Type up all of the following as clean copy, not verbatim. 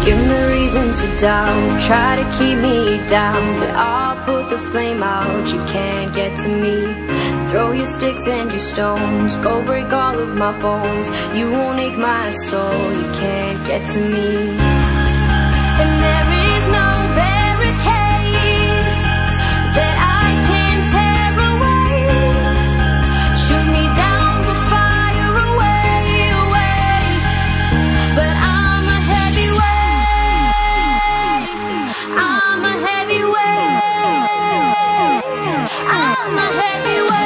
Give me reasons to doubt, try to keep me down, but I'll put the flame out, you can't get to me. Throw your sticks and your stones, go break all of my bones. You won't ache my soul, you can't get to me. And there is no barricade that I can tear away. Shoot me down to fire away, away. But I'm a heavyweight, I'm a heavyweight, I'm a heavyweight.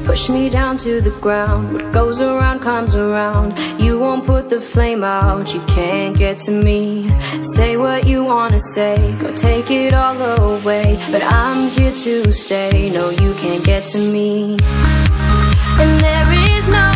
Push me down to the ground, what goes around comes around. You won't put the flame out, you can't get to me. Say what you wanna say, go take it all away, but I'm here to stay, no you can't get to me. And there is no